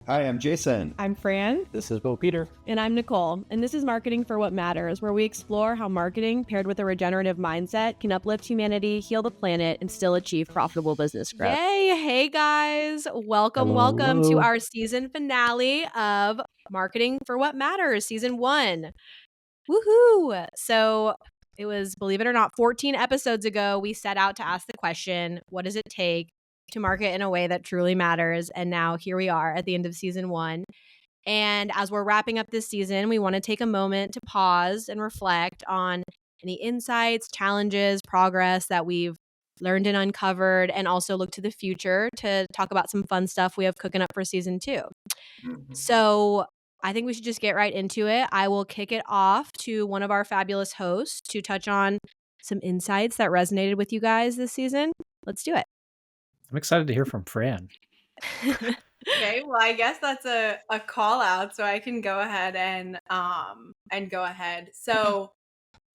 Hi, I'm Jason. I'm Fran. This is Bo Peter. And I'm Nicole. And this is Marketing for What Matters, where we explore how marketing paired with a regenerative mindset can uplift humanity, heal the planet, and still achieve profitable business growth. Yay! Hey guys! Welcome to our season finale of Marketing for What Matters, season 1. Woohoo! So it was, believe it or not, 14 episodes ago, we set out to ask the question, what does it take to market in a way that truly matters? And now here we are at the end of season 1. And as we're wrapping up this season, we want to take a moment to pause and reflect on any insights, challenges, progress that we've learned and uncovered, and also look to the future to talk about some fun stuff we have cooking up for season 2. So I think we should just get right into it. I will kick it off to one of our fabulous hosts to touch on some insights that resonated with you guys this season. Let's do it. I'm excited to hear from Fran. Okay, well, I guess that's a call out, so I can go ahead and go ahead. So,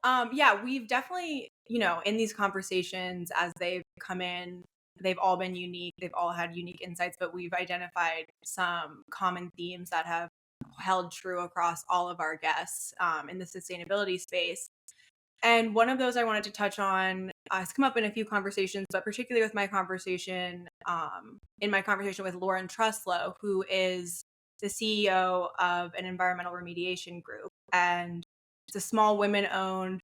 yeah, we've definitely, in these conversations as they've come in, they've all been unique. They've all had unique insights, but we've identified some common themes that have held true across all of our guests in the sustainability space. And one of those I wanted to touch on has come up in a few conversations, but particularly with my conversation, in my conversation with Lauren Truslow, who is the CEO of an environmental remediation group. And it's a small women-owned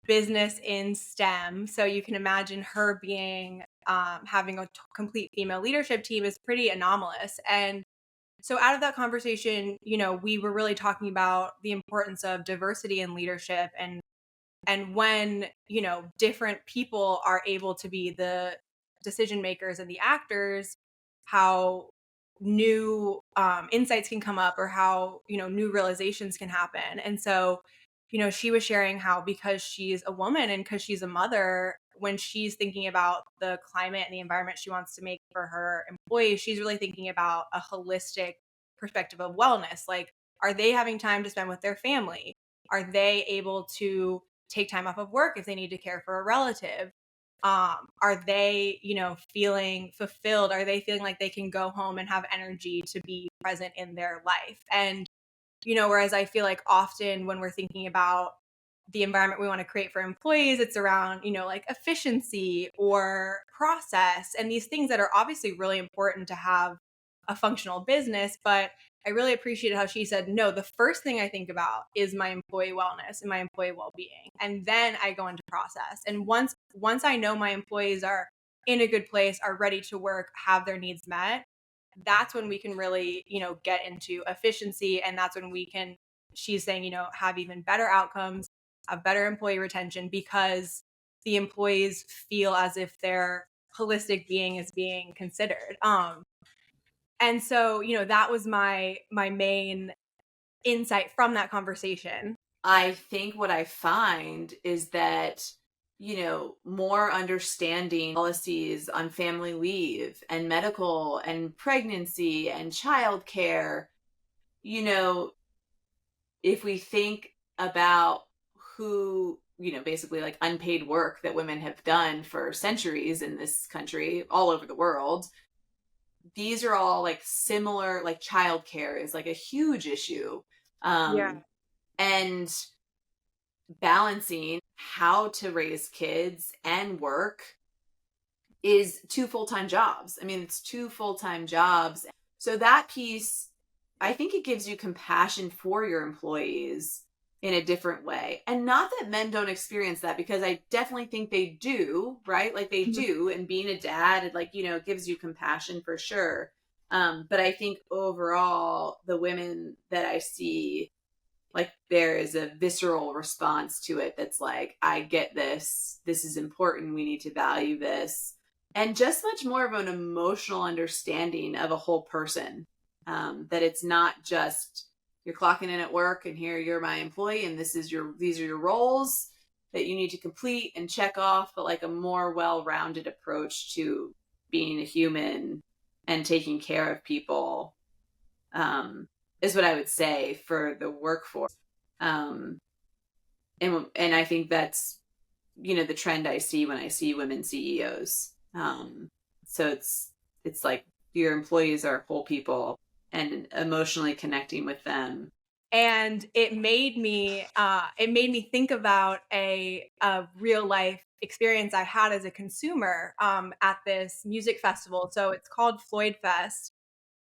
business in STEM. So you can imagine her being, having a complete female leadership team is pretty anomalous. And so out of that conversation, we were really talking about the importance of diversity in leadership and when, different people are able to be the decision makers and the actors, how new insights can come up or how, new realizations can happen. And so, she was sharing how because she's a woman and because she's a mother, when she's thinking about the climate and the environment she wants to make for her employees, she's really thinking about a holistic perspective of wellness. Like, are they having time to spend with their family? Are they able to take time off of work if they need to care for a relative? Are they, feeling fulfilled? Are they feeling like they can go home and have energy to be present in their life? And, whereas I feel like often when we're thinking about the environment we want to create for employees, it's around, like efficiency or process and these things that are obviously really important to have a functional business. But I really appreciated how she said, no, the first thing I think about is my employee wellness and my employee well-being. And then I go into process. And once I know my employees are in a good place, are ready to work, have their needs met, that's when we can really, get into efficiency. And that's when we can, she's saying, have even better outcomes, have better employee retention because the employees feel as if their holistic being is being considered. And so, that was my main insight from that conversation. I think what I find is that, more understanding policies on family leave and medical and pregnancy and childcare, if we think about who, basically like unpaid work that women have done for centuries in this country, all over the world, these are all like similar, like childcare is like a huge issue. And balancing how to raise kids and work is 2 full-time jobs. I mean, it's 2 full-time jobs. So that piece, I think it gives you compassion for your employees in a different way. And not that men don't experience that, because I definitely think they do, right? Like they do. And being a dad, it gives you compassion for sure. But I think overall, the women that I see, like there is a visceral response to it that's like, I get this. This is important. We need to value this. And just much more of an emotional understanding of a whole person. That it's not just you're clocking in at work and here you're my employee and these are your roles that you need to complete and check off, but like a more well-rounded approach to being a human and taking care of people is what I would say for the workforce. And I think that's, the trend I see when I see women CEOs. So it's like your employees are whole people and emotionally connecting with them. And it made me think about a real life experience I had as a consumer at this music festival. So it's called Floyd Fest,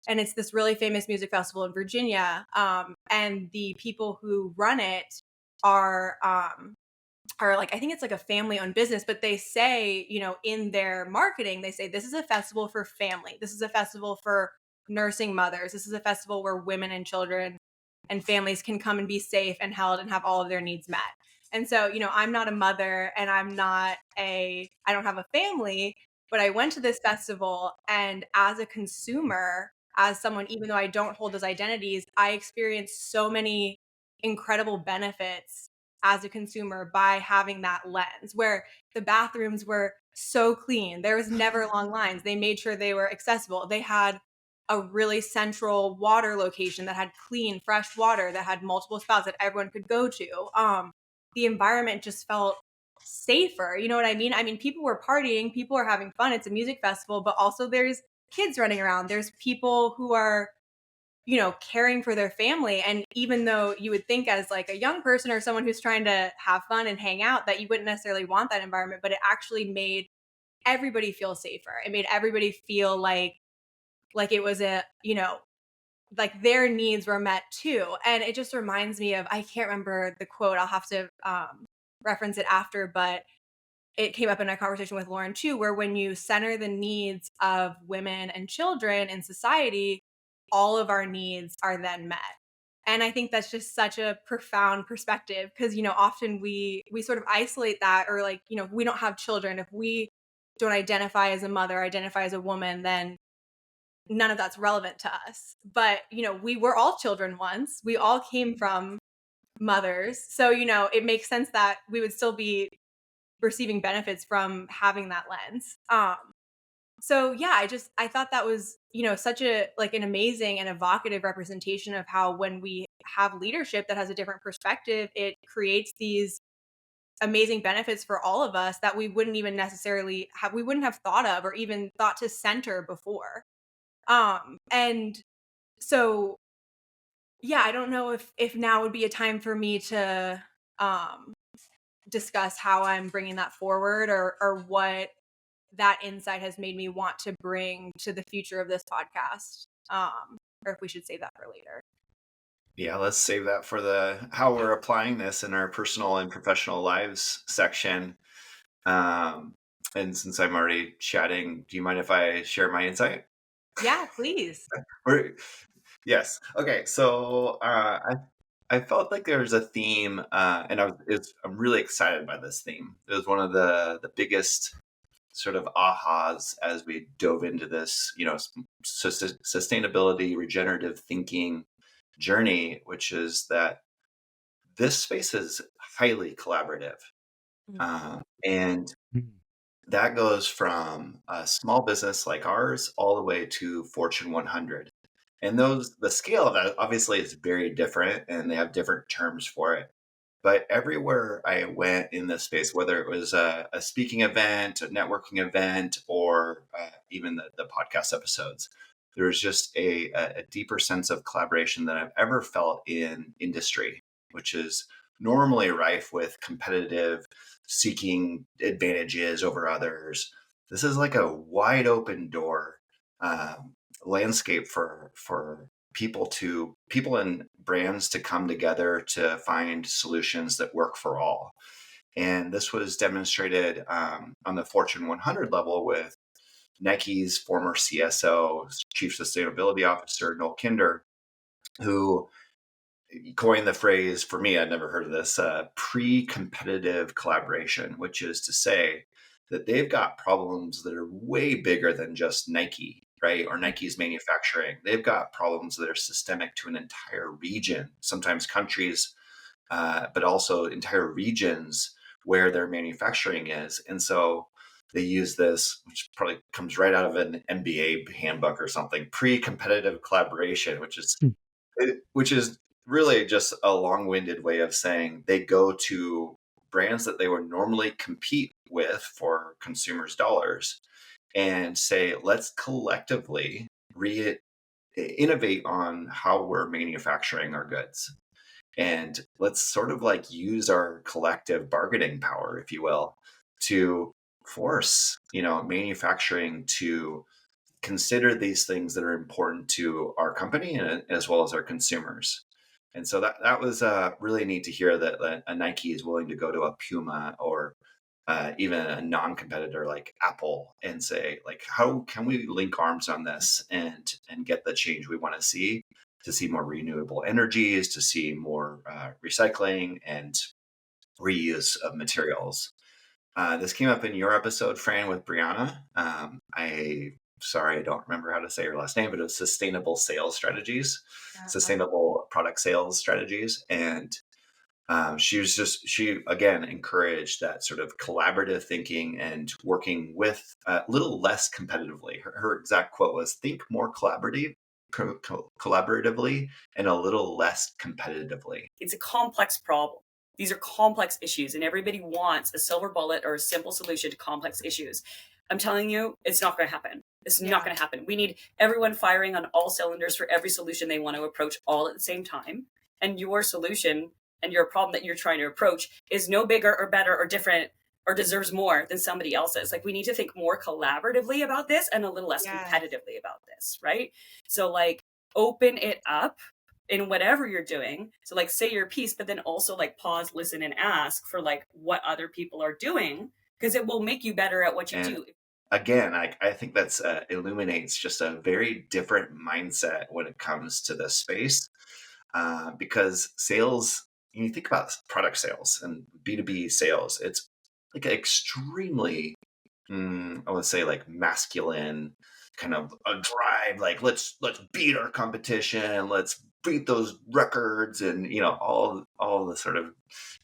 and it's this really famous music festival in Virginia. And the people who run it are like, I think it's like a family owned business, but they say, in their marketing, they say this is a festival for family. This is a festival for nursing mothers. This is a festival where women and children and families can come and be safe and held and have all of their needs met. And so, I'm not a mother and I don't have a family, but I went to this festival, and as a consumer, as someone, even though I don't hold those identities, I experienced so many incredible benefits as a consumer by having that lens, where the bathrooms were so clean. There was never long lines. They made sure they were accessible. They had a really central water location that had clean, fresh water, that had multiple spouts that everyone could go to. The environment just felt safer. You know what I mean? I mean, people were partying, people are having fun. It's a music festival, but also there's kids running around. There's people who are, caring for their family. And even though you would think as like a young person or someone who's trying to have fun and hang out that you wouldn't necessarily want that environment, but it actually made everybody feel safer. It made everybody feel like it was like their needs were met too. And it just reminds me of, I can't remember the quote. I'll have to reference it after, but it came up in a conversation with Lauren too, where when you center the needs of women and children in society, all of our needs are then met. And I think that's just such a profound perspective, because, often we sort of isolate that, or like, we don't have children. If we don't identify as a mother, identify as a woman, then none of that's relevant to us. But, we were all children once. We all came from mothers. So, it makes sense that we would still be receiving benefits from having that lens. So yeah, I thought that was, such a like an amazing and evocative representation of how when we have leadership that has a different perspective, it creates these amazing benefits for all of us that we wouldn't even necessarily have, we wouldn't have thought of or even thought to center before. And so yeah, I don't know if now would be a time for me to discuss how I'm bringing that forward, or what that insight has made me want to bring to the future of this podcast, or if we should save that for later. Yeah, let's save that for the how we're applying this in our personal and professional lives section. And since I'm already chatting, do you mind if I share my insight? Yeah, please. Yes. Okay. So I felt like there was a theme, and I'm really excited by this theme. It was one of the biggest sort of ahas as we dove into this, sustainability, regenerative thinking journey, which is that this space is highly collaborative. And that goes from a small business like ours all the way to Fortune 100. And the scale of that obviously is very different, and they have different terms for it. But everywhere I went in this space, whether it was a speaking event, a networking event, or even the podcast episodes, there's just a deeper sense of collaboration than I've ever felt in industry, which is normally rife with competitive seeking advantages over others. This is like a wide open door landscape for people and brands to come together to find solutions that work for all. And this was demonstrated on the Fortune 100 level with Nike's former CSO, Chief Sustainability Officer, Noel Kinder, who coined the phrase, for me, I'd never heard of this, pre-competitive collaboration, which is to say that they've got problems that are way bigger than just Nike, right? Or Nike's manufacturing. They've got problems that are systemic to an entire region, sometimes countries, but also entire regions where their manufacturing is. And so they use this, which probably comes right out of an MBA handbook or something, pre-competitive collaboration, which is really just a long-winded way of saying they go to brands that they would normally compete with for consumers' dollars and say, let's collectively innovate on how we're manufacturing our goods. And let's sort of like use our collective bargaining power, if you will, to force, manufacturing to consider these things that are important to our company and as well as our consumers. And so that was really neat to hear that a Nike is willing to go to a Puma or even a non-competitor like Apple and say, like, how can we link arms on this and get the change we want to see more renewable energies, to see more recycling and reuse of materials. This came up in your episode, Fran, with Brianna. Sorry, I don't remember how to say her last name, but it was sustainable sales strategies, sustainable product sales strategies. And she again encouraged that sort of collaborative thinking and working with a little less competitively. Her exact quote was, think more collaboratively and a little less competitively. It's a complex problem. These are complex issues, and everybody wants a silver bullet or a simple solution to complex issues. I'm telling you, it's not going to happen. It's not going to happen. We need everyone firing on all cylinders for every solution they want to approach all at the same time. And your solution and your problem that you're trying to approach is no bigger or better or different or deserves more than somebody else's. Like, we need to think more collaboratively about this and a little less competitively about this, right? So like, open it up in whatever you're doing. So like, say your piece, but then also like pause, listen, and ask for like what other people are doing, because it will make you better at what you do. Again, I think that's illuminates just a very different mindset when it comes to this space, because sales, when you think about product sales and B2B sales, it's like extremely, I would say, like masculine kind of a drive, like let's beat our competition, let's beat those records, and all the sort of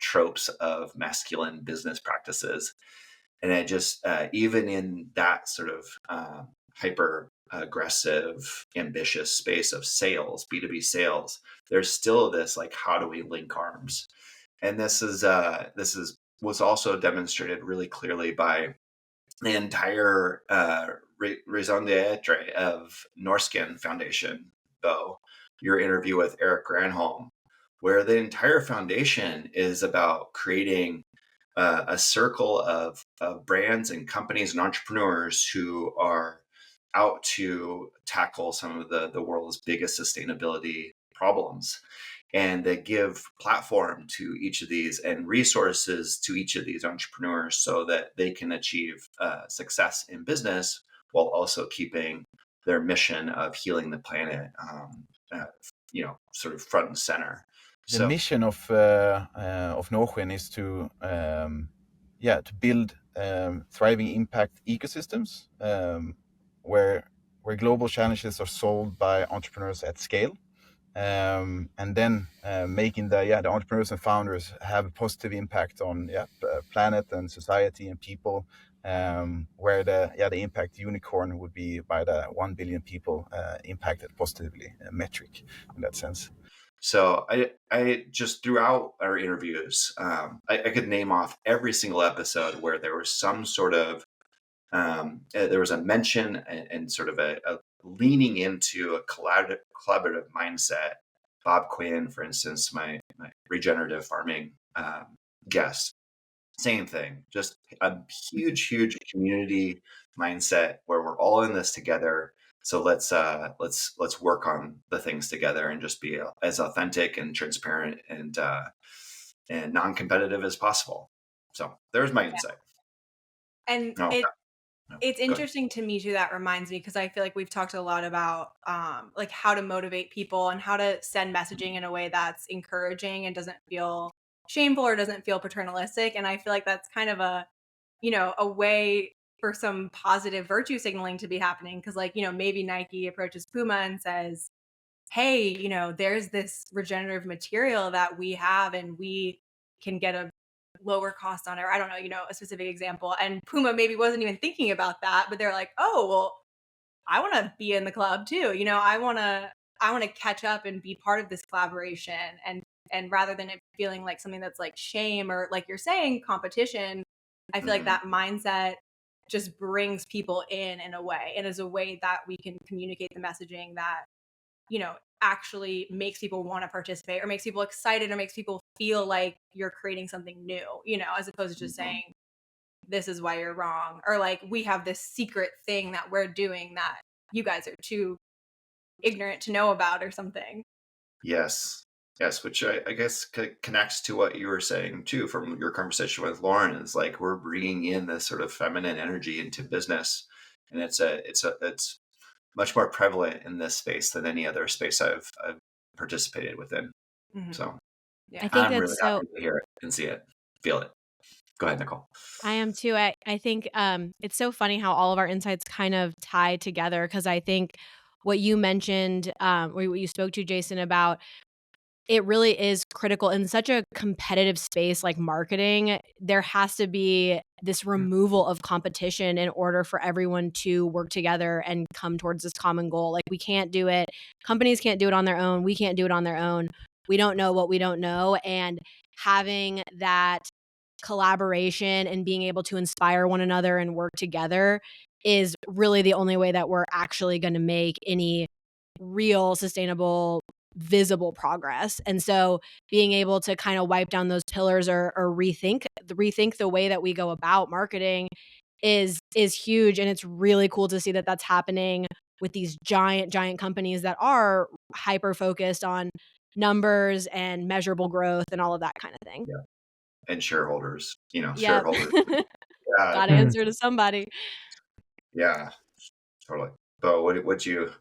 tropes of masculine business practices. And it just even in that sort of hyper aggressive, ambitious space of sales, B2B sales, there's still this like, how do we link arms? And this was also demonstrated really clearly by the entire raison d'etre of Norskin Foundation, Bo, your interview with Eric Granholm, where the entire foundation is about creating a circle of brands and companies and entrepreneurs who are out to tackle some of the world's biggest sustainability problems. And they give platform to each of these and resources to each of these entrepreneurs so that they can achieve success in business while also keeping their mission of healing the planet, sort of front and center. The mission of Norwin is to build thriving impact ecosystems where global challenges are solved by entrepreneurs at scale, and then making the entrepreneurs and founders have a positive impact on planet and society and people, where the impact unicorn would be by the 1 billion people impacted positively, metric in that sense. So I just throughout our interviews, I could name off every single episode where there was some sort of, there was a mention and sort of a leaning into a collaborative mindset. Bob Quinn, for instance, my regenerative farming guest, same thing, just a huge community mindset where we're all in this together. So let's work on the things together and just be as authentic and transparent and non-competitive as possible. So there's my insight. And it's interesting to me too. That reminds me, because I feel like we've talked a lot about like how to motivate people and how to send messaging in a way that's encouraging and doesn't feel shameful or doesn't feel paternalistic. And I feel like that's kind of a way for some positive virtue signaling to be happening. Because like, maybe Nike approaches Puma and says, hey, there's this regenerative material that we have and we can get a lower cost on it. Or I don't know, a specific example. And Puma maybe wasn't even thinking about that, but they're like, oh, well, I want to be in the club too. I want to catch up and be part of this collaboration. And rather than it feeling like something that's like shame or like you're saying competition, I feel like that mindset just brings people in a way, and is a way that we can communicate the messaging that actually makes people want to participate or makes people excited or makes people feel like you're creating something new, as opposed to just saying, this is why you're wrong, or like, we have this secret thing that we're doing that you guys are too ignorant to know about or something. Yes, which I guess connects to what you were saying too from your conversation with Lauren. Is like, we're bringing in this sort of feminine energy into business, and it's much more prevalent in this space than any other space I've participated within. So I think I'm that's really happy to hear it and see it, feel it. Go ahead, Nicole. I am too. I think it's so funny how all of our insights kind of tie together, because I think what you mentioned, or what you spoke to, Jason, about, it really is critical in such a competitive space like marketing. There has to be this removal of competition in order for everyone to work together and come towards this common goal. Like, we can't do it. Companies can't do it on their own. We can't do it on their own. We don't know what we don't know. And having that collaboration and being able to inspire one another and work together is really the only way that we're actually going to make any real, sustainable, visible progress. And so being able to kind of wipe down those pillars or rethink the way that we go about marketing is huge. And it's really cool to see that that's happening with these giant companies that are hyper focused on numbers and measurable growth and all of that kind of thing. Yeah. And shareholders, Yep. shareholders. Yeah. Gotta answer to somebody. Yeah, totally. But what'd you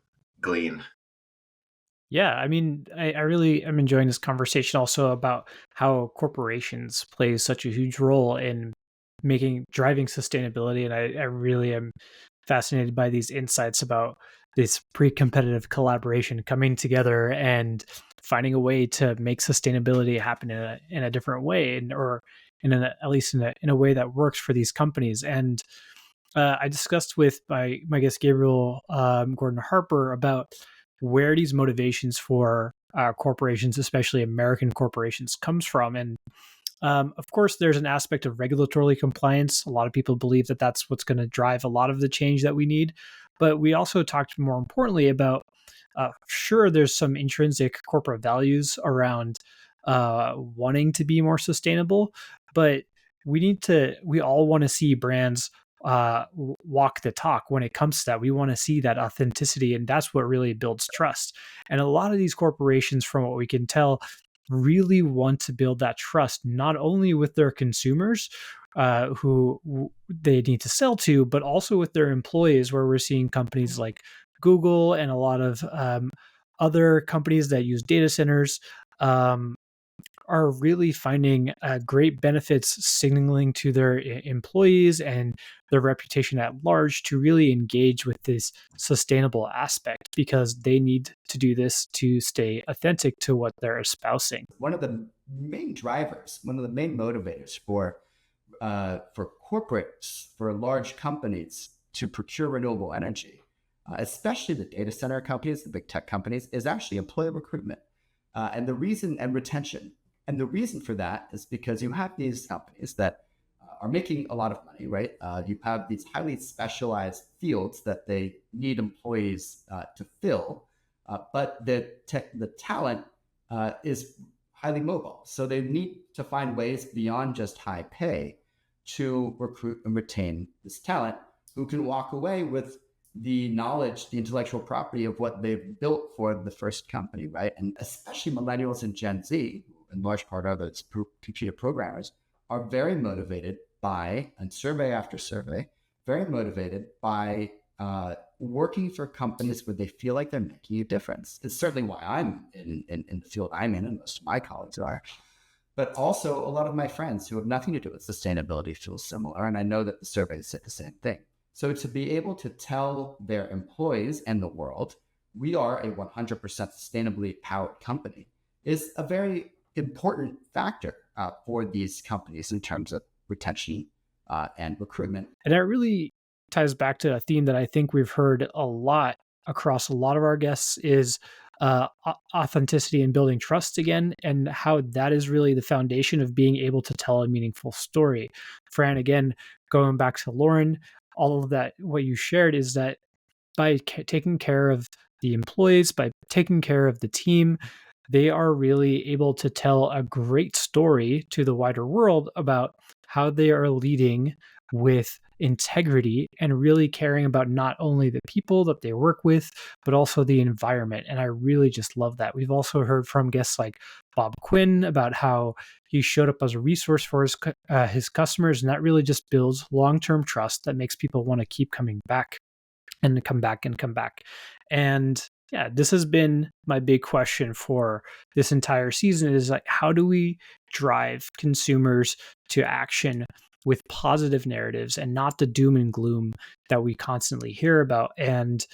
glean? Yeah, I mean, I really am enjoying this conversation also about how corporations play such a huge role in driving sustainability. And I really am fascinated by these insights about this pre-competitive collaboration coming together and finding a way to make sustainability happen in a different way, or at least in a way that works for these companies. And I discussed with my guest Gabriel, Gordon-Harper, about where these motivations for corporations, especially American corporations, comes from. And of course, there's an aspect of regulatory compliance. A lot of people believe that that's what's going to drive a lot of the change that we need. But we also talked more importantly about, sure, there's some intrinsic corporate values around wanting to be more sustainable, but we all want to see brands walk the talk when it comes to that. We want to see that authenticity, and that's what really builds trust. And a lot of these corporations, from what we can tell, really want to build that trust, not only with their consumers who they need to sell to, but also with their employees, where we're seeing companies like Google and a lot of other companies that use data centers are really finding great benefits signaling to their employees and their reputation at large to really engage with this sustainable aspect, because they need to do this to stay authentic to what they're espousing. One of the main drivers, one of the main motivators for corporates, for large companies to procure renewable energy, especially the data center companies, the big tech companies, is actually employee recruitment and retention. And the reason for that is because you have these companies that are making a lot of money, right? You have these highly specialized fields that they need employees to fill, but the talent is highly mobile. So they need to find ways beyond just high pay to recruit and retain this talent who can walk away with the knowledge, the intellectual property of what they've built for the first company, right? And especially millennials and Gen Z, in large part of its computer programmers, are very motivated by, and survey after survey, very motivated by working for companies where they feel like they're making a difference. It's certainly why I'm in the field I'm in, and most of my colleagues are. But also a lot of my friends who have nothing to do with sustainability feel similar, and I know that the surveys said the same thing. So to be able to tell their employees and the world, we are a 100% sustainably powered company, is a very important factor for these companies in terms of retention and recruitment. And that really ties back to a theme that I think we've heard a lot across a lot of our guests is authenticity and building trust again, and how that is really the foundation of being able to tell a meaningful story. Fran, again, going back to Lauren, all of that, what you shared is that by taking care of the employees, by taking care of the team, they are really able to tell a great story to the wider world about how they are leading with integrity and really caring about not only the people that they work with, but also the environment. And I really just love that. We've also heard from guests like Bob Quinn about how he showed up as a resource for his customers, and that really just builds long-term trust that makes people want to keep coming back and come back and come back. And yeah, this has been my big question for this entire season is like, how do we drive consumers to action with positive narratives and not the doom and gloom that we constantly hear about? And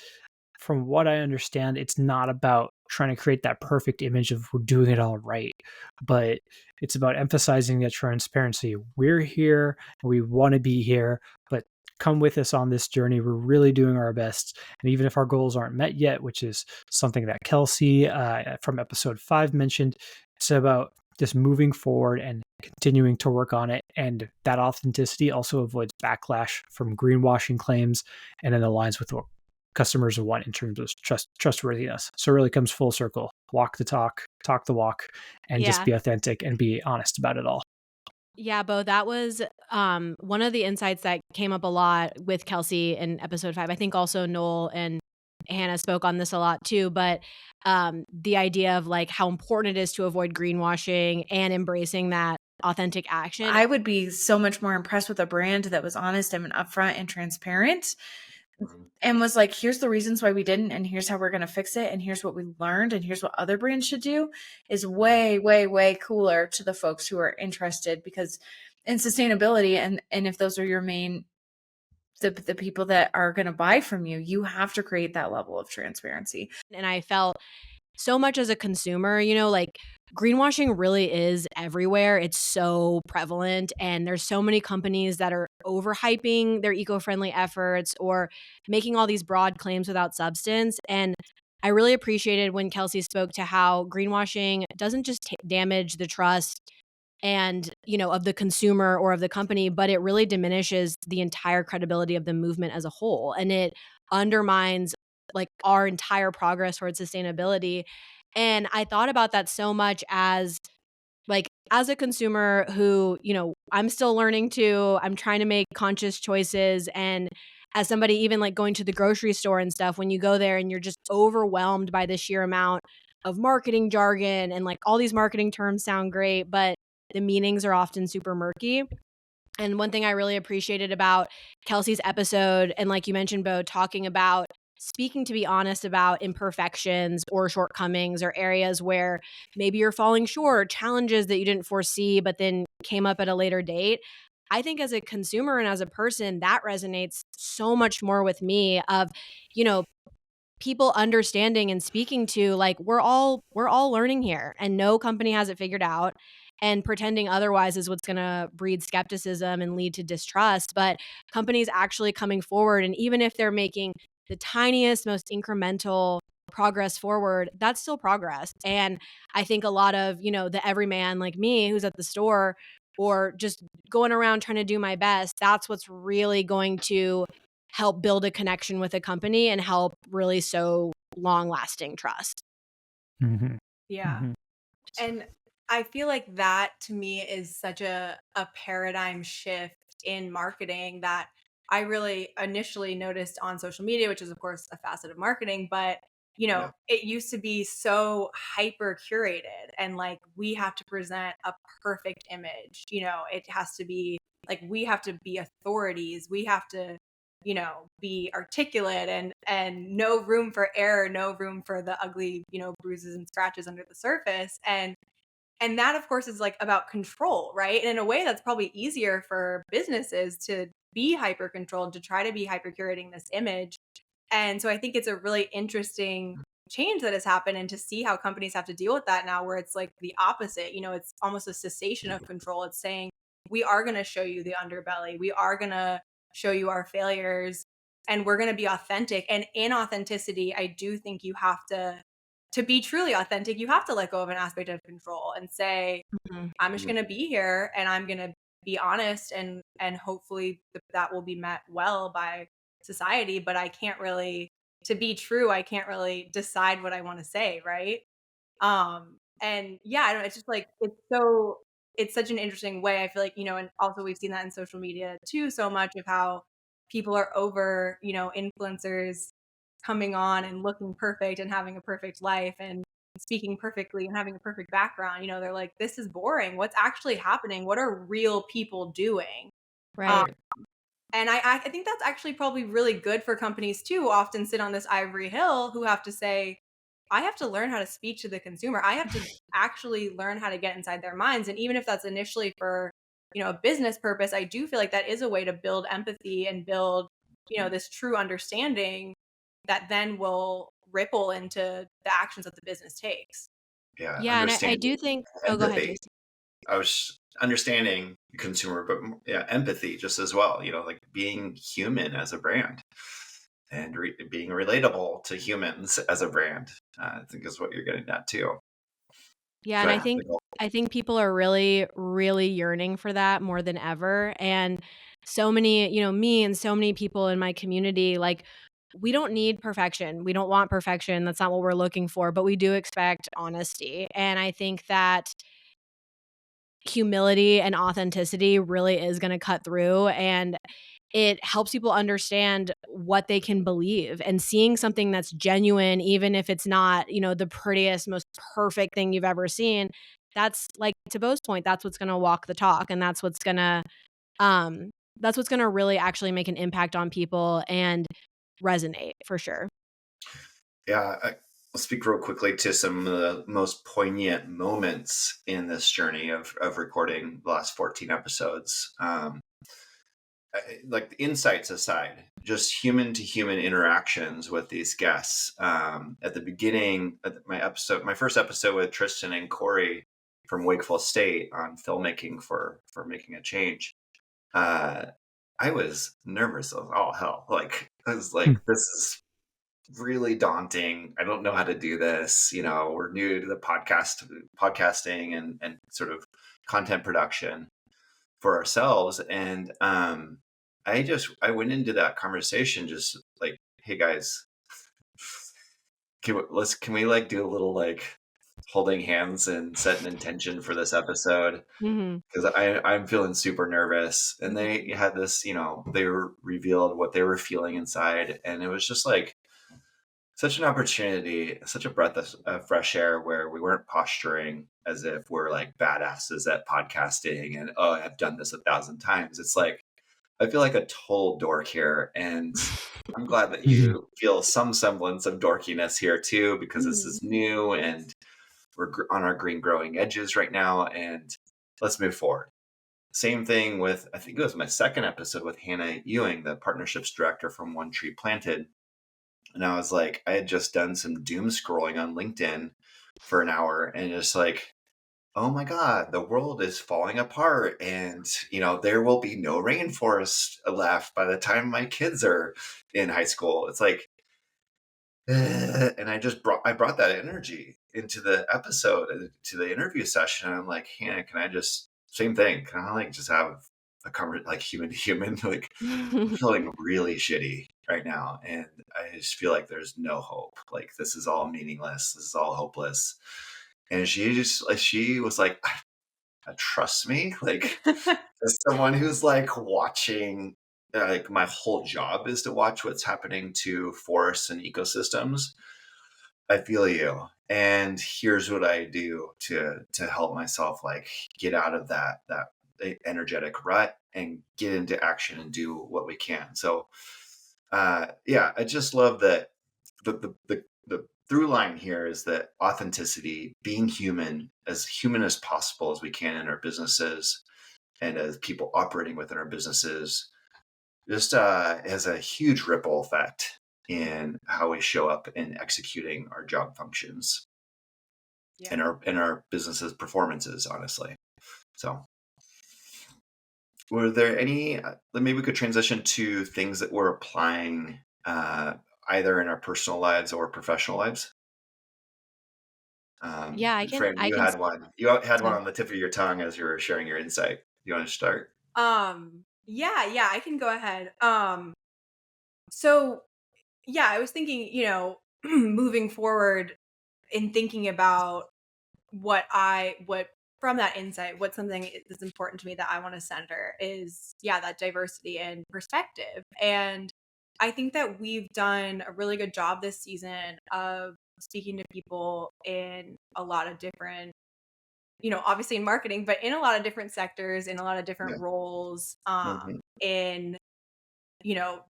from what I understand, it's not about trying to create that perfect image of we're doing it all right, but it's about emphasizing that transparency. We're here, and we want to be here, but come with us on this journey. We're really doing our best. And even if our goals aren't met yet, which is something that Kelsey from episode 5 mentioned, it's about just moving forward and continuing to work on it. And that authenticity also avoids backlash from greenwashing claims and it aligns with what customers want in terms of trustworthiness. So it really comes full circle. Walk the talk the walk, and just be authentic and be honest about it all. Yeah, Bo, that was one of the insights that came up a lot with Kelsey in episode 5. I think also Noel and Hannah spoke on this a lot too, but the idea of like how important it is to avoid greenwashing and embracing that authentic action. I would be so much more impressed with a brand that was honest and upfront and transparent and was like, here's the reasons why we didn't, and here's how we're going to fix it, and here's what we learned, and here's what other brands should do, is way, way, way cooler to the folks who are interested, because in sustainability, and if those are your main, the people that are going to buy from you, you have to create that level of transparency. And I felt so much as a consumer, you know, like greenwashing really is everywhere. It's so prevalent, and there's so many companies that are overhyping their eco-friendly efforts or making all these broad claims without substance. And I really appreciated when Kelsey spoke to how greenwashing doesn't just damage the trust and, you know, of the consumer or of the company, but it really diminishes the entire credibility of the movement as a whole. And it undermines like our entire progress towards sustainability. And I thought about that so much as like, as a consumer who, you know, I'm still learning to, I'm trying to make conscious choices. And as somebody even like going to the grocery store and stuff, when you go there and you're just overwhelmed by the sheer amount of marketing jargon and like all these marketing terms sound great, but the meanings are often super murky. And one thing I really appreciated about Kelsey's episode, and like you mentioned, Bo, talking about speaking to be honest about imperfections or shortcomings or areas where maybe you're falling short, challenges that you didn't foresee, but then came up at a later date. I think as a consumer and as a person, that resonates so much more with me of, you know, people understanding and speaking to like, we're all learning here and no company has it figured out. And pretending otherwise is what's going to breed skepticism and lead to distrust. But companies actually coming forward, and even if they're making the tiniest, most incremental progress forward, that's still progress. And I think a lot of, you know, the everyman like me who's at the store or just going around trying to do my best, that's what's really going to help build a connection with a company and help really sow long-lasting trust. Mm-hmm. Yeah. Mm-hmm. And I feel like that to me is such a paradigm shift in marketing that I really initially noticed on social media, which is of course a facet of marketing, but you know, it used to be so hyper curated and like we have to present a perfect image. You know, it has to be like we have to be authorities. We have to, you know, be articulate and no room for error, no room for the ugly, you know, bruises and scratches under the surface. And that, of course, is like about control, right? And in a way, that's probably easier for businesses to be hyper controlled, to try to be hyper curating this image. And so I think it's a really interesting change that has happened, and to see how companies have to deal with that now, where it's like the opposite. You know, it's almost a cessation of control. It's saying, we are going to show you the underbelly. We are going to show you our failures, and we're going to be authentic. And in authenticity, I do think you have to be truly authentic, you have to let go of an aspect of control and say, I'm just going to be here and I'm going to be honest, and hopefully that will be met well by society. But I can't really to be true, I can't really decide what I want to say, right? And yeah, I don't it's just like it's such an interesting way. I feel like, and also we've seen that in social media too, so much of how people are over, influencers coming on and looking perfect and having a perfect life and speaking perfectly and having a perfect background. They're like, this is boring. What's actually happening? What are real people doing? Um, Right. and I think that's actually probably really good for companies too, who often sit on this ivory hill, who have to say, I have to learn how to speak to the consumer. I have to actually learn how to get inside their minds. And even if that's initially for, a business purpose, I do feel like that is a way to build empathy and build, this true understanding that then will ripple into the actions that the business takes. Yeah, Yeah, and I do understanding think. Oh, go ahead, empathy. Jason. I was understanding consumer, but yeah, empathy just as well. Like being human as a brand and being relatable to humans as a brand. I think is what you're getting at too. Yeah, and Go I ahead, think Nicole. I think people are really, really yearning for that more than ever. And so many, me and so many people in my community, like, we don't need perfection. We don't want perfection. That's not what we're looking for, but we do expect honesty. And I think that humility and authenticity really is going to cut through, and it helps people understand what they can believe, and seeing something that's genuine, even if it's not, the prettiest, most perfect thing you've ever seen. That's, like, to Bo's point, that's what's going to walk the talk, and um that's what's going to really actually make an impact on people and resonate for sure. Yeah, I'll speak real quickly to some of the most poignant moments in this journey of recording the last 14 episodes. Like the insights aside, just human to human interactions with these guests. At the beginning, my first episode with Tristan and Corey from Wakeful State on filmmaking for making a change. I was nervous as all hell. Like I was like, this is really daunting. I don't know how to do this. We're new to the podcasting and sort of content production for ourselves. And I went into that conversation just like, hey guys, can we like do a little like holding hands and set an intention for this episode? Mhm. Because I'm feeling super nervous. And they had this, they revealed what they were feeling inside. And it was just like such an opportunity, such a breath of fresh air where we weren't posturing as if we're like badasses at podcasting and, oh, I've done this 1,000 times. It's like, I feel like a total dork here. And I'm glad that you feel some semblance of dorkiness here too, because this is new and we're on our green growing edges right now. And let's move forward. Same thing with, I think it was my second episode with Hannah Ewing, the partnerships director from One Tree Planted. And I was like, I had just done some doom scrolling on LinkedIn for an hour and just like, oh my God, the world is falling apart. And, there will be no rainforest left by the time my kids are in high school. It's like, and I brought that energy into the episode, to the interview session. And I'm like, Hannah, can I just, same thing, can I like just have a conversation like human to human? Like, I'm feeling really shitty right now. And I just feel like there's no hope. Like, this is all meaningless. This is all hopeless. And she was like, trust me, like, as someone who's like watching, like my whole job is to watch what's happening to forests and ecosystems. I feel you. And here's what I do to help myself like get out of that energetic rut and get into action and do what we can. So yeah, I just love that the through line here is that authenticity, being human as possible as we can in our businesses and as people operating within our businesses, just has a huge ripple effect in how we show up in executing our job functions and our businesses performances, honestly. So were there any, maybe we could transition to things that we're applying either in our personal lives or professional lives? Yeah, I Fran, can. you had one. You had one So on the tip of your tongue as you were sharing your insight. You want to start? Yeah, I can go ahead. So yeah, I was thinking, moving forward in thinking about what from that insight, what's something that's important to me that I want to center is, that diversity and perspective. And I think that we've done a really good job this season of speaking to people in a lot of different, obviously in marketing, but in a lot of different sectors, in a lot of different roles, in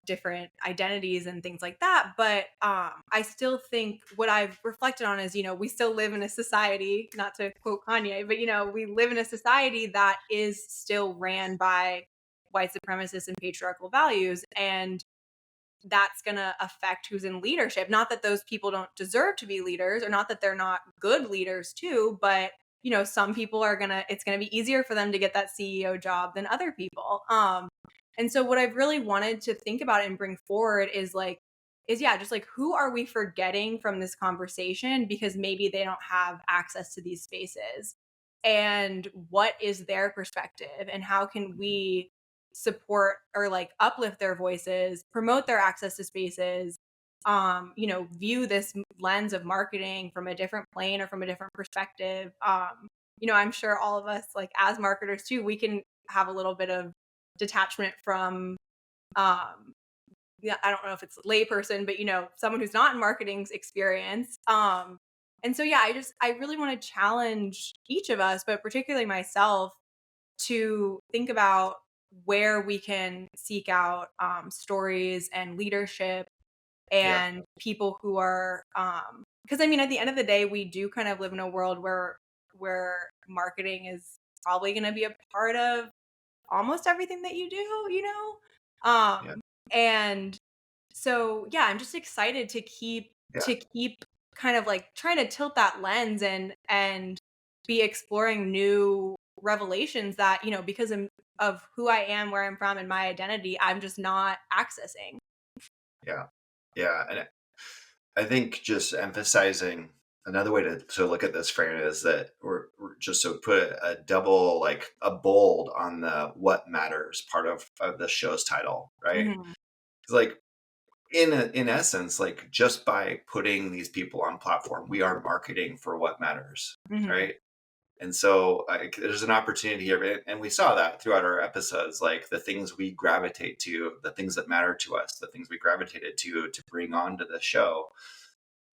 different identities and things like that. But I still think what I've reflected on is, we still live in a society, not to quote Kanye, but, we live in a society that is still ran by white supremacists and patriarchal values. And that's going to affect who's in leadership. Not that those people don't deserve to be leaders, or not that they're not good leaders too, but some people it's going to be easier for them to get that CEO job than other people. And so what I've really wanted to think about and bring forward is just like, who are we forgetting from this conversation because maybe they don't have access to these spaces? And what is their perspective? And how can we support or like uplift their voices, promote their access to spaces, view this lens of marketing from a different plane or from a different perspective? I'm sure all of us, like as marketers too, we can have a little bit of detachment from I don't know if it's a layperson, but someone who's not in marketing's experience. And so I really want to challenge each of us, but particularly myself, to think about where we can seek out stories and leadership and people who are because at the end of the day, we do kind of live in a world where marketing is probably going to be a part of almost everything that you do, and so I'm just excited to keep kind of like trying to tilt that lens and be exploring new revelations that because of who I am, where I'm from, and my identity, I'm just not accessing. And I think just emphasizing another way to look at this, Fran, is that we're just to put a double, like a bold on the what matters part of the show's title, right? Mm-hmm. Like in essence, like just by putting these people on platform, we are marketing for what matters, right? And so there's an opportunity here, and we saw that throughout our episodes, like the things we gravitate to, the things that matter to us, the things we gravitated to bring onto the show,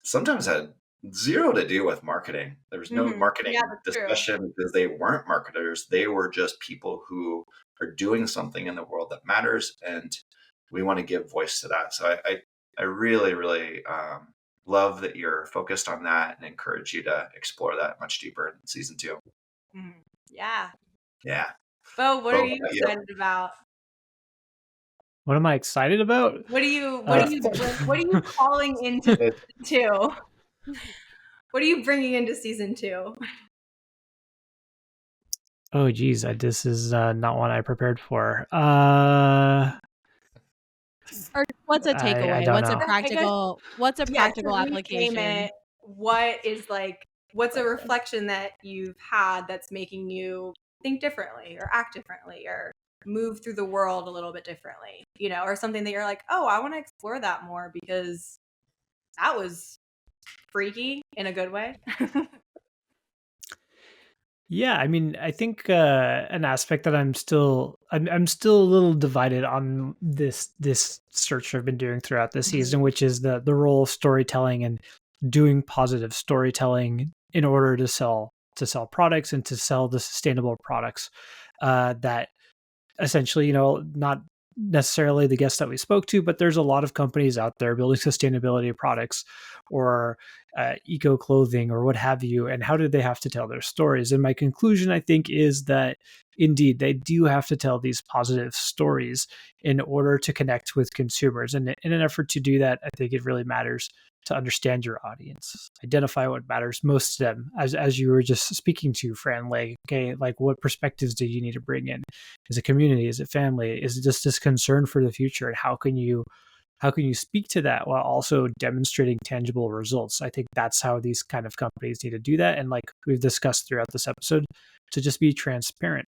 sometimes had zero to do with marketing. There was no marketing discussion because they weren't marketers. They were just people who are doing something in the world that matters, and we want to give voice to that. So I really, really love that you're focused on that and encourage you to explore that much deeper in season 2. Yeah. Bo, what are you excited about? What am I excited about? What are you calling into season 2? What are you bringing into season 2? Oh geez, this is not one I prepared for. Or what's a takeaway? What's a practical application? What's a reflection that you've had that's making you think differently or act differently or move through the world a little bit differently, or something that you're like, oh, I want to explore that more because that was freaky in a good way. Yeah, I think an aspect that I'm still a little divided on this search I've been doing throughout the season, which is the role of storytelling and doing positive storytelling in order to sell products and to sell the sustainable products that essentially, not necessarily the guests that we spoke to, but there's a lot of companies out there building sustainability products or eco clothing or what have you. And how do they have to tell their stories? And my conclusion, I think, is that indeed they do have to tell these positive stories in order to connect with consumers. And in an effort to do that, I think it really matters to understand your audience, identify what matters most to them, as you were just speaking to, Fran. Like, okay, like what perspectives do you need to bring in? Is it community? Is it family? Is it just this concern for the future? And how can you speak to that while also demonstrating tangible results? I think that's how these kind of companies need to do that. And like we've discussed throughout this episode, to just be transparent.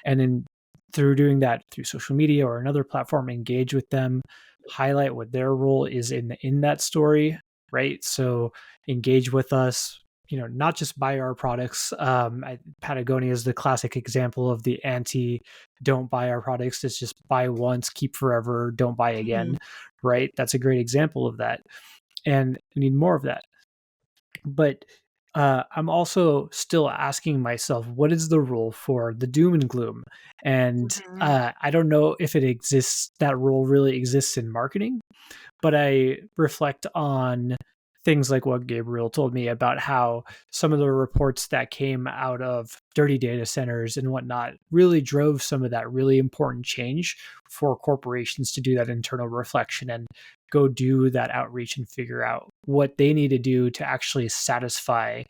And through doing that through social media or another platform, engage with them, highlight what their role is in that story, right? So engage with us, not just buy our products. Patagonia is the classic example of the don't buy our products. It's just buy once, keep forever, don't buy again, right? That's a great example of that. And we need more of that. But I'm also still asking myself, what is the role for the doom and gloom? And I don't know if it exists, that role really exists in marketing, but I reflect on things like what Gabriel told me about how some of the reports that came out of dirty data centers and whatnot really drove some of that really important change for corporations to do that internal reflection and go do that outreach and figure out what they need to do to actually satisfy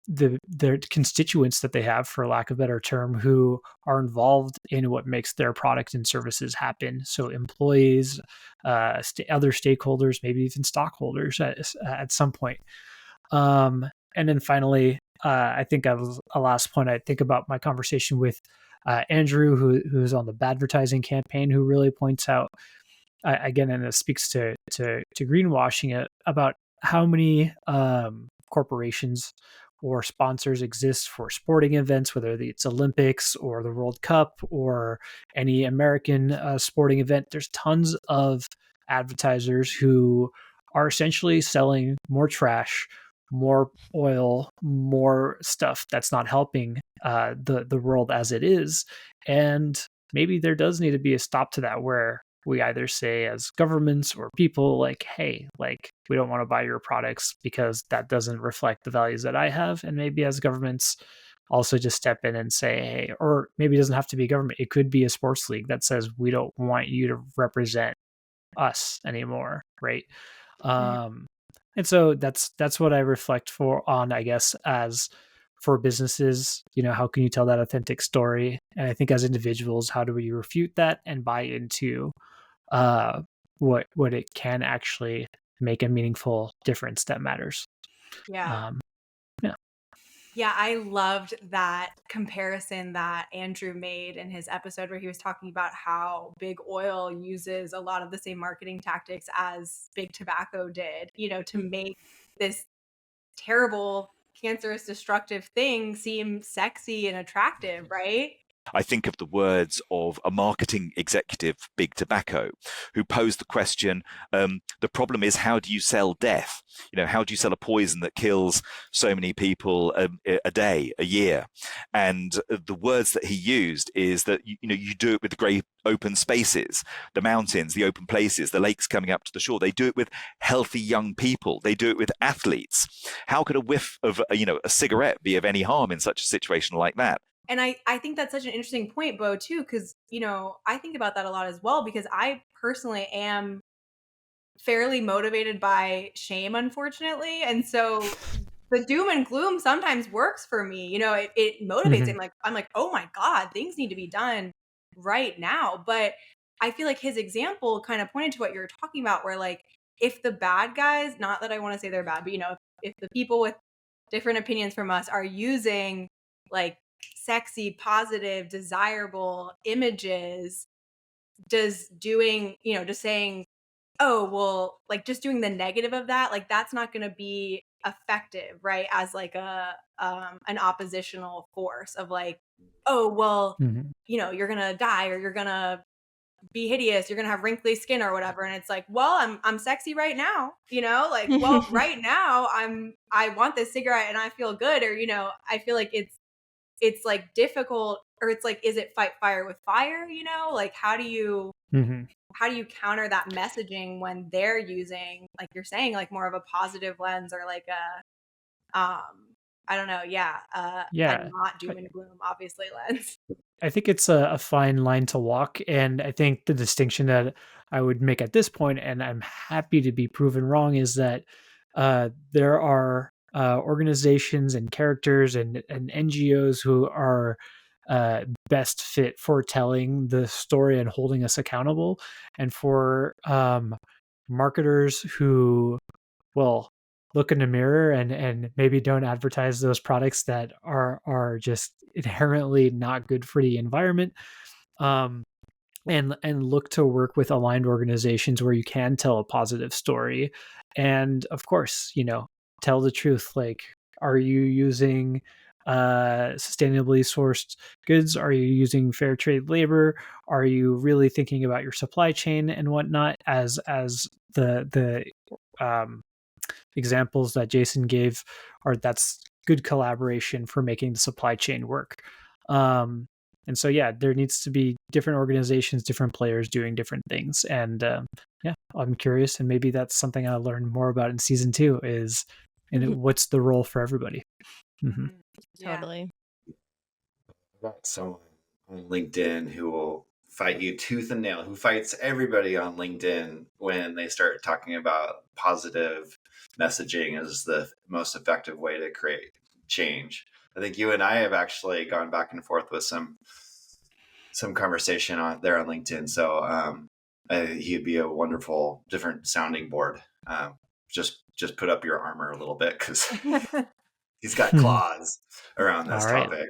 their constituents that they have, for lack of a better term, who are involved in what makes their product and services happen. So employees, other stakeholders, maybe even stockholders at some point. And then finally, I think as a last point, I think about my conversation with Andrew, who's on the advertising campaign, who really points out, again, and it speaks to greenwashing, about how many corporations or sponsors exist for sporting events, whether it's Olympics or the World Cup or any American sporting event. There's tons of advertisers who are essentially selling more trash, more oil, more stuff that's not helping the world as it is. And maybe there does need to be a stop to that, where we either say as governments or people, like, hey, like, we don't want to buy your products because that doesn't reflect the values that I have. And maybe as governments also just step in and say, hey, or maybe it doesn't have to be government. It could be a sports league that says, we don't want you to represent us anymore. Right. And so that's what I reflect on, I guess, as for businesses, how can you tell that authentic story? And I think as individuals, how do we refute that and buy into what it can actually make a meaningful difference that matters? Yeah. Yeah, I loved that comparison that Andrew made in his episode where he was talking about how big oil uses a lot of the same marketing tactics as big tobacco did, to make this terrible, cancerous, destructive thing seem sexy and attractive, right? I think of the words of a marketing executive, Big Tobacco, who posed the question, the problem is, how do you sell death? How do you sell a poison that kills so many people a day, a year? And the words that he used is that, you do it with the great open spaces, the mountains, the open places, the lakes coming up to the shore. They do it with healthy young people. They do it with athletes. How could a whiff of, a cigarette be of any harm in such a situation like that? And I think that's such an interesting point, Bo, too, because, I think about that a lot as well, because I personally am fairly motivated by shame, unfortunately. And so the doom and gloom sometimes works for me. It motivates me. I'm like, oh my God, things need to be done right now. But I feel like his example kind of pointed to what you're talking about, where like, if the bad guys, not that I want to say they're bad, but if the people with different opinions from us are using like sexy, positive, desirable images, just saying, oh, well, like just doing the negative of that, like that's not going to be effective, right? As like an oppositional force of like, oh, well, you're going to die, or you're going to be hideous, you're going to have wrinkly skin or whatever. And it's like, well, I'm sexy right now, like, well, right now I want this cigarette and I feel good. Or, I feel like it's like difficult, or it's like, is it fight fire with fire? Like, how do you counter that messaging when they're using, like you're saying, like more of a positive lens, or like I don't know. Yeah. A not doom and gloom, obviously, lens. I think it's a fine line to walk. And I think the distinction that I would make at this point, and I'm happy to be proven wrong, is that there are organizations and characters and NGOs who are best fit for telling the story and holding us accountable, and for marketers who will look in the mirror and maybe don't advertise those products that are just inherently not good for the environment. and look to work with aligned organizations where you can tell a positive story. And of course, tell the truth. Like, are you using sustainably sourced goods? Are you using fair trade labor? Are you really thinking about your supply chain and whatnot? As the examples that Jason gave that's good collaboration for making the supply chain work. And so, there needs to be different organizations, different players doing different things. And I'm curious, and maybe that's something I'll learn more about in season 2 is, what's the role for everybody? Mm-hmm. Totally. Got someone on LinkedIn who will fight you tooth and nail, who fights everybody on LinkedIn when they start talking about positive messaging as the most effective way to create change. I think you and I have actually gone back and forth with some conversation on LinkedIn. So he'd be a wonderful different sounding board. Just put up your armor a little bit because he's got claws around this topic.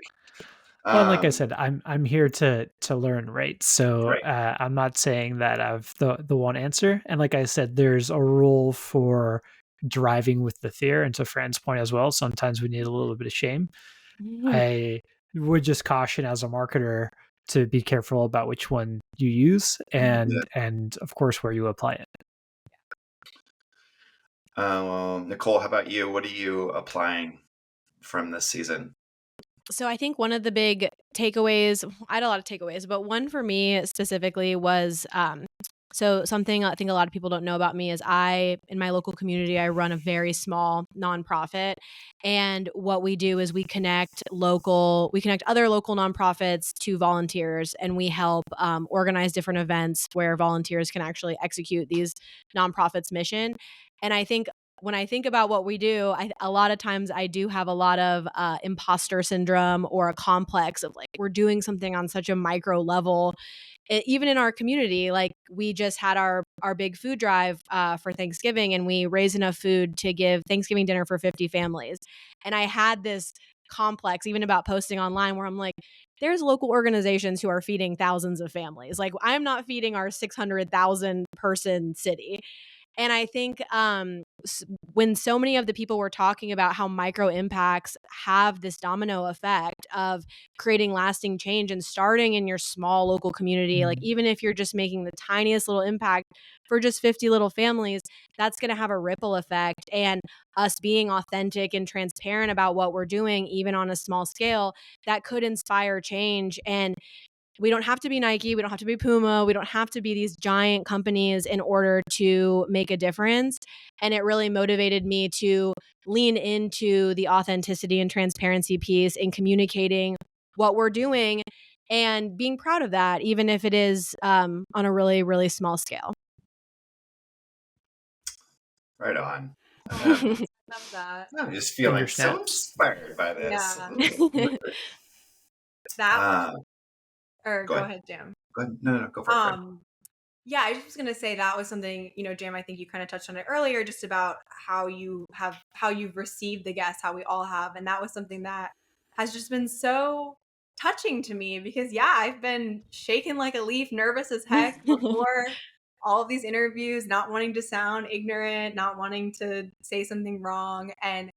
Well, like I said, I'm here to learn, right? So right. I'm not saying that I've the one answer. And like I said, there's a role for driving with the fear. And to Fran's point as well, sometimes we need a little bit of shame. Mm-hmm. I would just caution as a marketer to be careful about which one you use and of course where you apply it. Nicole, how about you? What are you applying from this season? So I think one of the big takeaways, I had a lot of takeaways, but one for me specifically was, so something I think a lot of people don't know about me is in my local community, I run a very small nonprofit. And what we do is we connect other local nonprofits to volunteers, and we help organize different events where volunteers can actually execute these nonprofits' mission. And I think when I think about what we do, a lot of times I do have a lot of imposter syndrome or a complex of like, we're doing something on such a micro level. Even in our community, like we just had our big food drive for Thanksgiving, and we raised enough food to give Thanksgiving dinner for 50 families. And I had this complex even about posting online where I'm like, there's local organizations who are feeding thousands of families. Like I'm not feeding our 600,000 person city. And I think when so many of the people were talking about how micro impacts have this domino effect of creating lasting change and starting in your small local community, like even if you're just making the tiniest little impact for just 50 little families, that's going to have a ripple effect. And us being authentic and transparent about what we're doing, even on a small scale, that could inspire change. And we don't have to be Nike. We don't have to be Puma. We don't have to be these giant companies in order to make a difference. And it really motivated me to lean into the authenticity and transparency piece in communicating what we're doing and being proud of that, even if it is on a really, really small scale. Right on. Love that. I'm just feeling so inspired by this. Yeah. Go ahead, Jam. Go ahead. No, go for it. Yeah, I just was gonna say that was something, Jam, I think you kind of touched on it earlier, just about how you've received the guests, how we all have. And that was something that has just been so touching to me because I've been shaken like a leaf, nervous as heck before all of these interviews, not wanting to sound ignorant, not wanting to say something wrong. And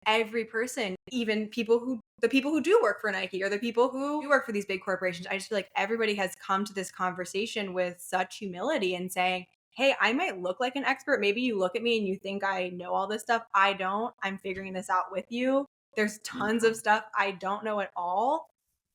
every person, even the people who do work for Nike or the people who do work for these big corporations, I just feel like everybody has come to this conversation with such humility and saying, hey, I might look like an expert. Maybe you look at me and you think I know all this stuff. I don't. I'm figuring this out with you. There's tons of stuff I don't know at all.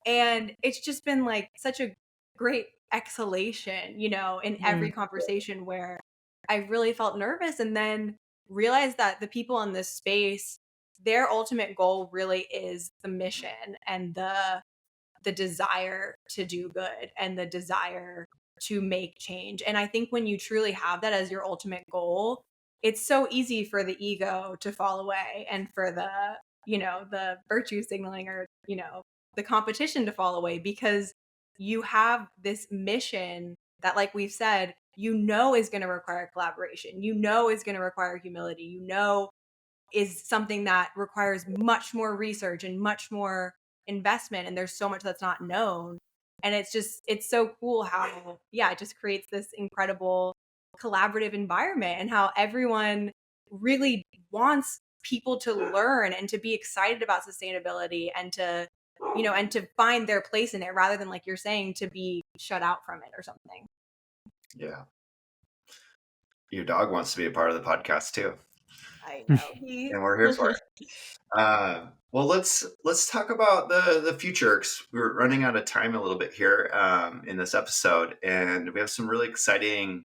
And it's just been like such a great exhalation, in every conversation where I really felt nervous and then realized that the people in this space, their ultimate goal really is the mission and the desire to do good and the desire to make change. And I think when you truly have that as your ultimate goal, it's so easy for the ego to fall away and for the virtue signaling or, the competition to fall away because you have this mission that, like we've said, is going to require collaboration, is going to require humility, is something that requires much more research and much more investment. And there's so much that's not known. And it's so cool how, it just creates this incredible collaborative environment, and how everyone really wants people to learn and to be excited about sustainability, and to, and to find their place in it, rather than, like you're saying, to be shut out from it or something. Yeah. Your dog wants to be a part of the podcast too. I know. And we're here for it. Well, let's talk about the future, 'cause we're running out of time a little bit here in this episode, and we have some really exciting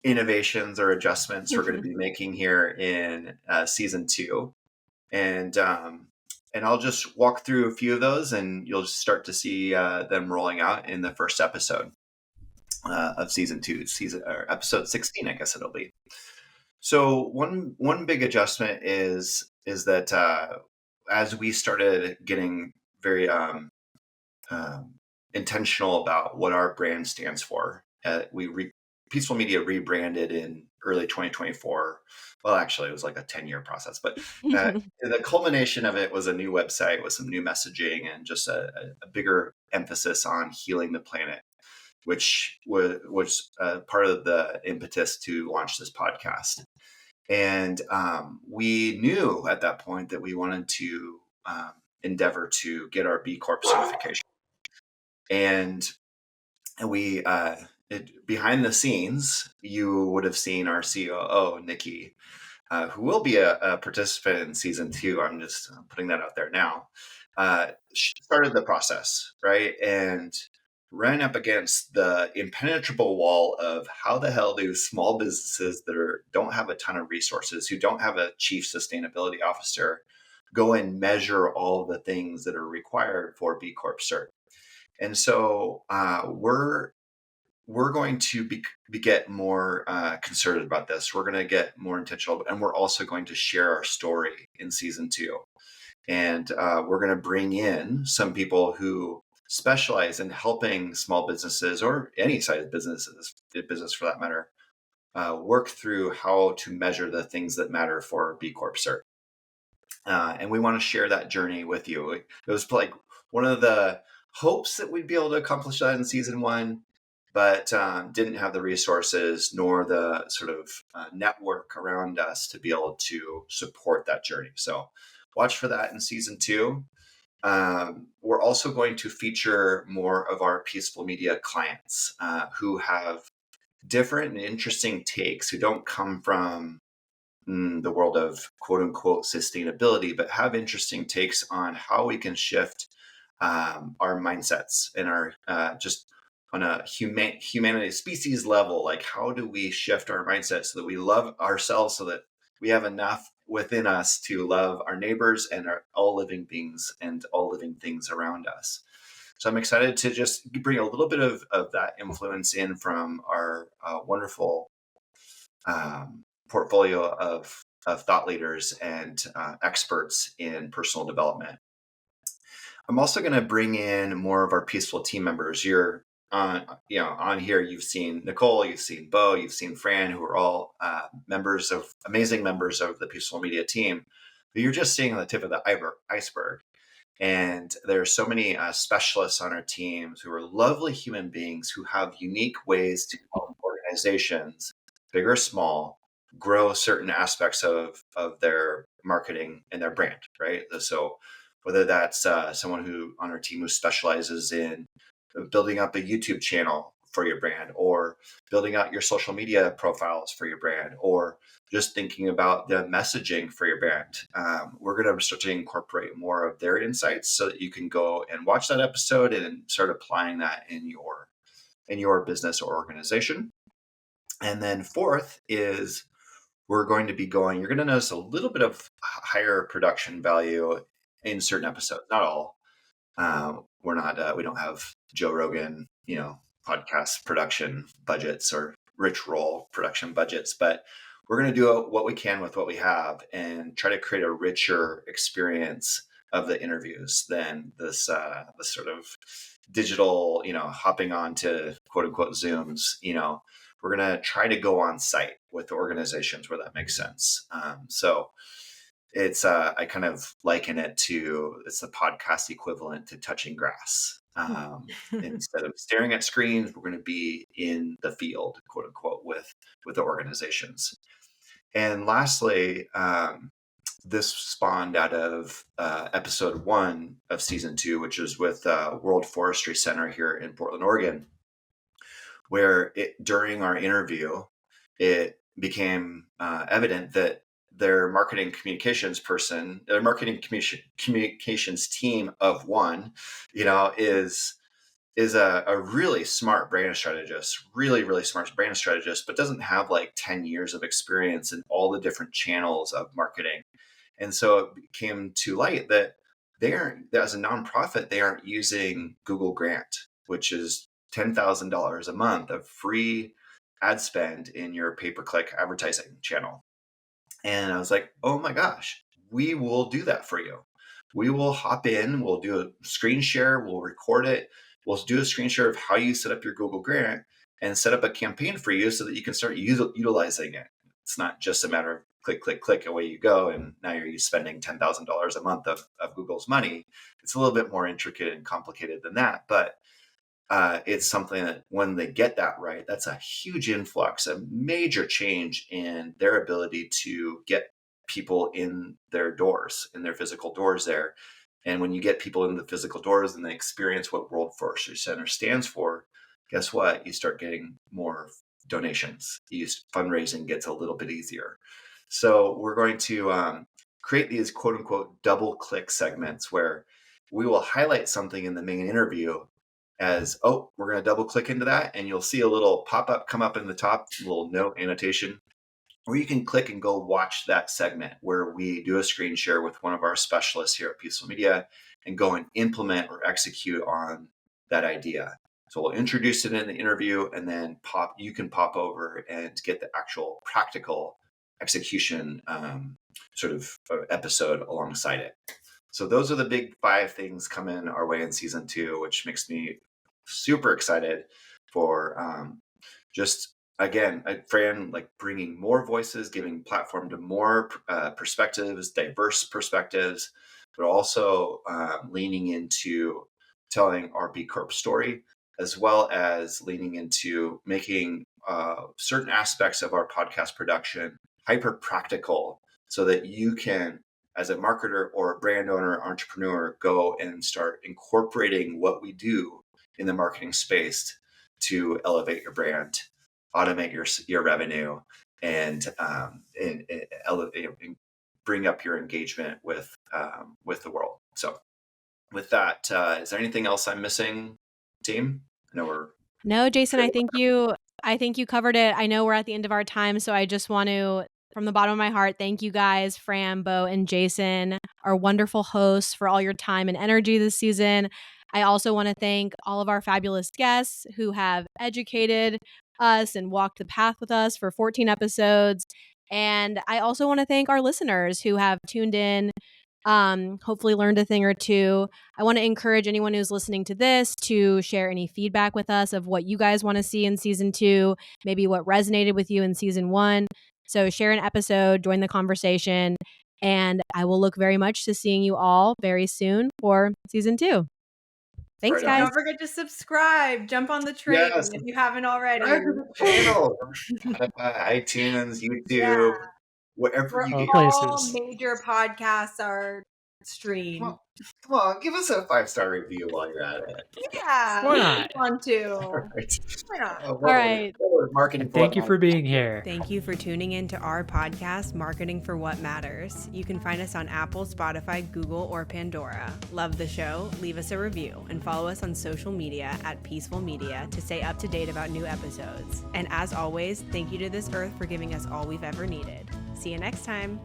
innovations or adjustments we're going to be making here in season 2, and I'll just walk through a few of those, and you'll just start to see them rolling out in the first episode of season 2, or episode 16, I guess it'll be. So one big adjustment is that as we started getting very intentional about what our brand stands for, Peaceful Media rebranded in early 2024. Well, actually, it was like a 10-year process, but the culmination of it was a new website with some new messaging and just a bigger emphasis on healing the planet, which was part of the impetus to launch this podcast. And we knew at that point that we wanted to endeavor to get our B Corp certification. And we, behind the scenes, you would have seen our COO, Nikki, who will be a participant in season 2. I'm just putting that out there now. She started the process, right? And ran up against the impenetrable wall of how the hell do small businesses that don't have a ton of resources, who don't have a chief sustainability officer, go and measure all the things that are required for B Corp cert. And so we're going to get more concerted about this. We're going to get more intentional, and we're also going to share our story in season 2. And we're going to bring in some people who specialize in helping small businesses, or any size business for that matter, work through how to measure the things that matter for B Corp cert. And we want to share that journey with you. It was like one of the hopes that we'd be able to accomplish that in season 1, but didn't have the resources nor the sort of network around us to be able to support that journey. So watch for that in season 2. We're also going to feature more of our Peaceful Media clients who have different and interesting takes, who don't come from the world of quote unquote sustainability, but have interesting takes on how we can shift our mindsets and our just on a humanity species level. Like, how do we shift our mindset so that we love ourselves, so that we have enough within us to love our neighbors and all living beings and all living things around us. So I'm excited to just bring a little bit of that influence in from our wonderful portfolio of thought leaders and experts in personal development. I'm also going to bring in more of our Peaceful team members. You're on here, you've seen Nicole, you've seen Bo, you've seen Fran, who are all amazing members of the Peaceful Media team. But you're just seeing the tip of the iceberg. And there are so many specialists on our teams who are lovely human beings who have unique ways to help organizations, big or small, grow certain aspects of their marketing and their brand, right? So whether that's someone who on our team who specializes in building up a YouTube channel for your brand, or building out your social media profiles for your brand, or just thinking about the messaging for your brand. We're going to start to incorporate more of their insights so that you can go and watch that episode and start applying that in your business or organization. And then fourth is you're going to notice a little bit of higher production value in certain episodes, not all. We don't have Joe Rogan, podcast production budgets or Rich Roll production budgets, but we're going to do what we can with what we have and try to create a richer experience of the interviews than this sort of digital, hopping on to quote unquote Zooms. We're going to try to go on site with organizations where that makes sense. So it's I kind of liken it to, it's the podcast equivalent to touching grass. Instead of staring at screens, we're going to be in the field, quote unquote, with the organizations. And lastly, this spawned out of episode 1 of season 2, which is with World Forestry Center here in Portland, Oregon, where during our interview, it became evident that their marketing communications person, their marketing communications team of one, is a really smart brand strategist, really smart brand strategist, but doesn't have like 10 years of experience in all the different channels of marketing. And so it came to light that as a nonprofit, they aren't using Google Grant, which is $10,000 a month of free ad spend in your pay-per-click advertising channel. And I was like, oh my gosh, we will do that for you. We will hop in, we'll do a screen share, we'll record it. We'll do a screen share of how you set up your Google Grant and set up a campaign for you so that you can start utilizing it. It's not just a matter of click, click, click, away you go. And now you're spending $10,000 a month of Google's money. It's a little bit more intricate and complicated than that. But it's something that when they get that right, that's a huge influx, a major change in their ability to get people in their doors, in their physical doors there. And when you get people in the physical doors and they experience what World Forestry Center stands for, guess what? You start getting more donations. Fundraising gets a little bit easier. So we're going to create these quote unquote double click segments where we will highlight something in the main interview as, oh, we're going to double click into that. And you'll see a little pop-up come up in the top, a little note annotation, or you can click and go watch that segment where we do a screen share with one of our specialists here at Peaceful Media and go and implement or execute on that idea. So we'll introduce it in the interview and then you can pop over and get the actual practical execution sort of episode alongside it. So those are the big 5 things coming our way in season 2, which makes me super excited for just, again, Fran, like bringing more voices, giving platform to more perspectives, diverse perspectives, but also leaning into telling our B Corp story, as well as leaning into making certain aspects of our podcast production hyper practical so that you can, as a marketer or a brand owner, entrepreneur, go and start incorporating what we do in the marketing space to elevate your brand, automate your revenue, and bring up your engagement with the world. So with that, is there anything else I'm missing, team? No, Jason, I think you covered it. I know we're at the end of our time, so I just want to, from the bottom of my heart, thank you guys, Fran, Bo, and Jason, our wonderful hosts, for all your time and energy this season. I also want to thank all of our fabulous guests who have educated us and walked the path with us for 14 episodes. And I also want to thank our listeners who have tuned in, hopefully learned a thing or two. I want to encourage anyone who's listening to this to share any feedback with us of what you guys want to see in season 2, maybe what resonated with you in season 1. So share an episode, join the conversation, and I will look very much to seeing you all very soon for season 2. Thanks, guys. Don't forget to subscribe. Jump on the train if you haven't already. Channel. iTunes, YouTube, wherever you get all major podcasts are streamed. Come on, give us a 5-star review while you're at it. Yeah, why not? I want to. Why not? All right. Marketing. Thank you for being here. Thank you for tuning in to our podcast, Marketing for What Matters. You can find us on Apple, Spotify, Google, or Pandora. Love the show? Leave us a review and follow us on social media at Peaceful Media to stay up to date about new episodes. And as always, thank you to this earth for giving us all we've ever needed. See you next time.